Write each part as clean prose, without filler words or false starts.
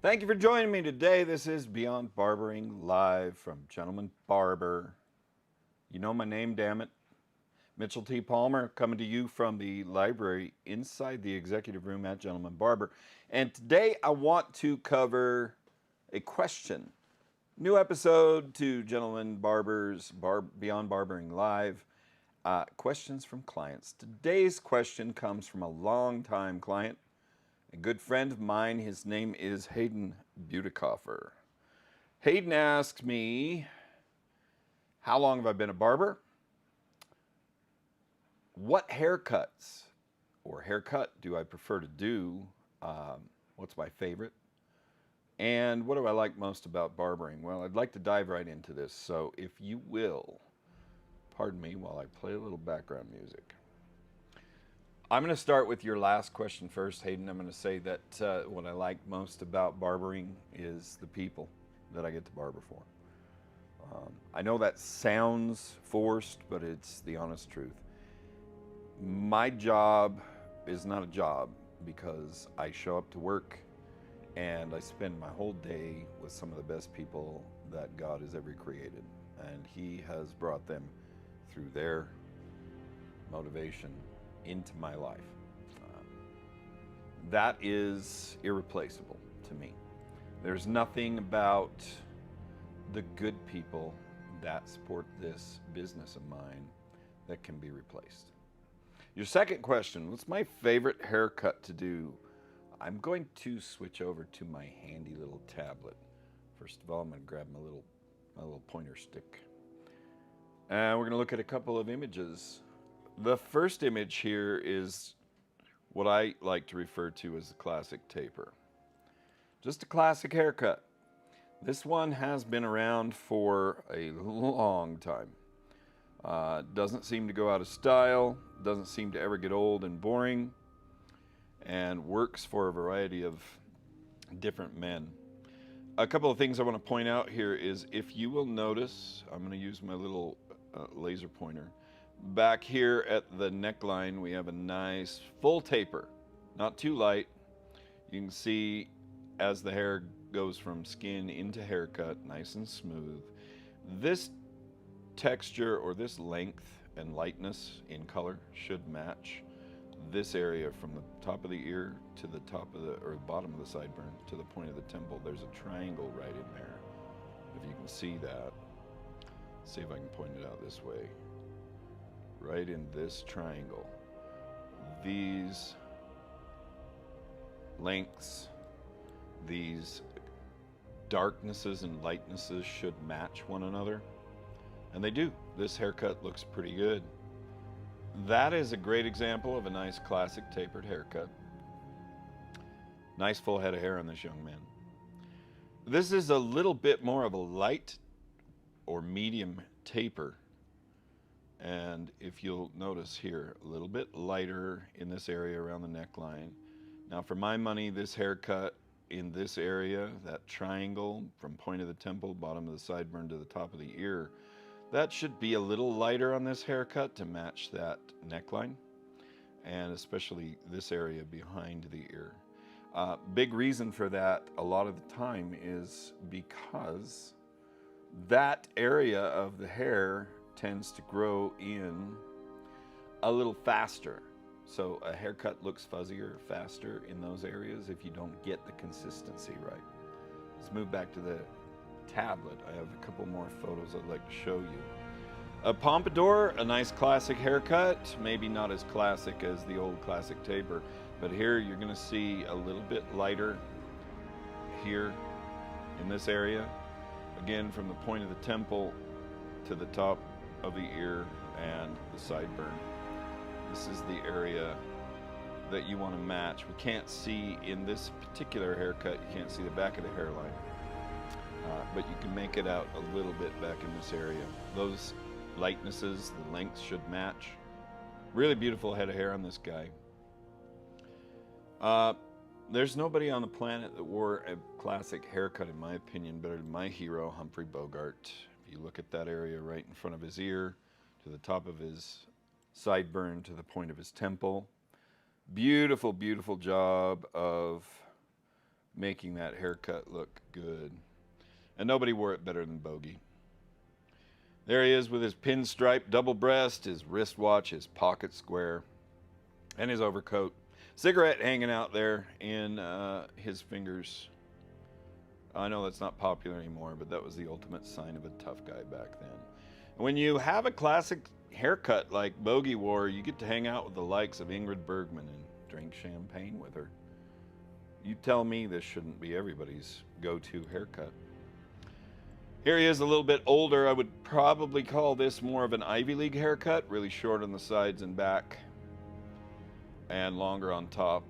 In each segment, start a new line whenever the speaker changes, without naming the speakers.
Thank you for joining me today. This is Beyond Barbering live from Gentleman Barber. You know my name, damn it. Mitchell T. Palmer, coming to you from the library inside the executive room at Gentleman Barber. And today I want to cover a question. New episode to Gentleman Barbers Beyond Barbering Live. Questions from clients. Today's question comes from a longtime client, a good friend of mine. His name is Haden Butikofer. Haden asked me, how long have I been a barber? What haircuts or haircut do I prefer to do? What's my favorite? And what do I like most about barbering? Well, I'd like to dive right into this. So if you will, pardon me while I play a little background music. I'm going to start with your last question first, Haden. I'm going to say that what I like most about barbering is the people that I get to barber for. I know that sounds forced, but it's the honest truth. My job is not a job because I show up to work and I spend my whole day with some of the best people that God has ever created. And He has brought them through their motivation into my life. That is irreplaceable to me. There's nothing about the good people that support this business of mine that can be replaced. Your second question, what's my favorite haircut to do? I'm going to switch over to my handy little tablet. First of all, I'm going to grab my little pointer stick. And we're going to look at a couple of images. The first image here is what I like to refer to as the classic taper. Just a classic haircut. This one has been around for a long time. Doesn't seem to go out of style, doesn't seem to ever get old and boring, and works for a variety of different men. A couple of things I want to point out here is, if you will notice, I'm going to use my little laser pointer. Back here at the neckline, we have a nice full taper, not too light. You can see as the hair goes from skin into haircut, nice and smooth. This texture or this length and lightness in color should match this area from the top of the ear to the top of the bottom of the sideburn to the point of the temple. There's a triangle right in there. If you can see that, see if I can point it out this way. Right in this triangle, these lengths, these darknesses and lightnesses should match one another, and they do. This haircut looks pretty good. That is a great example of a nice classic tapered haircut. Nice full head of hair on this young man. This is a little bit more of a light or medium taper. And if you'll notice here, a little bit lighter in this area around the neckline. Now for my money, this haircut in this area, that triangle from point of the temple, bottom of the sideburn to the top of the ear, that should be a little lighter on this haircut to match that neckline, and especially this area behind the ear. Big reason for that a lot of the time is because that area of the hair tends to grow in a little faster. So a haircut looks fuzzier, faster in those areas if you don't get the consistency right. Let's move back to the tablet. I have a couple more photos I'd like to show you. A pompadour, a nice classic haircut, maybe not as classic as the old classic taper, but here you're going to see a little bit lighter here in this area. Again, from the point of the temple to the top of the ear and the sideburn. This is the area that you want to match. We can't see in this particular haircut, you can't see the back of the hairline, but you can make it out a little bit back in this area. Those lightnesses, the lengths should match. Really beautiful head of hair on this guy. There's nobody on the planet that wore a classic haircut, in my opinion, better than my hero, Humphrey Bogart. If you look at that area right in front of his ear, to the top of his sideburn, to the point of his temple. Beautiful, beautiful job of making that haircut look good. And nobody wore it better than Bogey. There he is with his pinstripe double breast, his wristwatch, his pocket square, and his overcoat. Cigarette hanging out there in his fingers. I know that's not popular anymore, but that was the ultimate sign of a tough guy back then. When you have a classic haircut like Bogey wore, you get to hang out with the likes of Ingrid Bergman and drink champagne with her. You tell me this shouldn't be everybody's go-to haircut. Here he is a little bit older. I would probably call this more of an Ivy League haircut, really short on the sides and back and longer on top.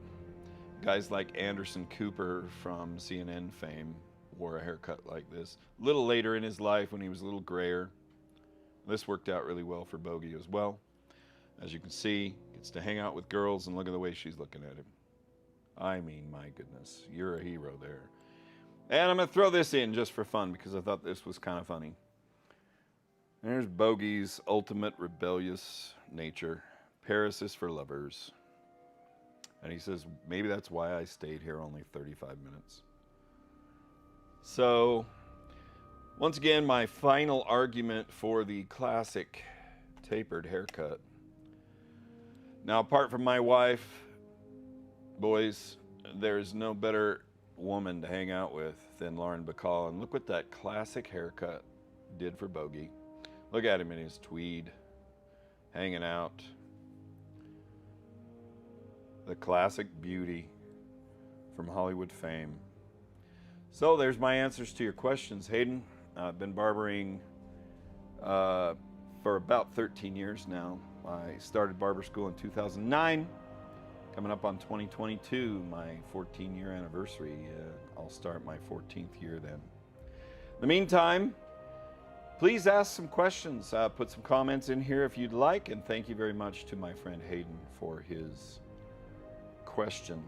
Guys like Anderson Cooper from CNN fame wore a haircut like this. A little later in his life when he was a little grayer. This worked out really well for Bogey as well. As you can see, gets to hang out with girls and look at the way she's looking at him. I mean, my goodness, you're a hero there. And I'm going to throw this in just for fun because I thought this was kind of funny. There's Bogey's ultimate rebellious nature. Paris is for lovers. And he says, maybe that's why I stayed here only 35 minutes. So, once again, my final argument for the classic tapered haircut. Now, apart from my wife, boys, there's no better woman to hang out with than Lauren Bacall. And look what that classic haircut did for Bogey. Look at him in his tweed, hanging out. The classic beauty from Hollywood fame. So there's my answers to your questions, Haden. I've been barbering for about 13 years now. I started barber school in 2009. Coming up on 2022, my 14-year anniversary. I'll start my 14th year then. In the meantime, please ask some questions. Put some comments in here if you'd like. And thank you very much to my friend Haden for his question.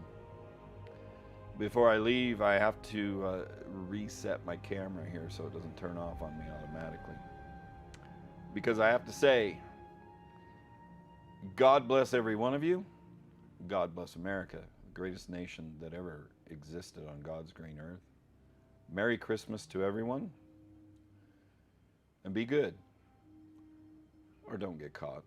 Before I leave, I have to reset my camera here so it doesn't turn off on me automatically. Because I have to say, God bless every one of you. God bless America, the greatest nation that ever existed on God's green earth. Merry Christmas to everyone. And be good. Or don't get caught.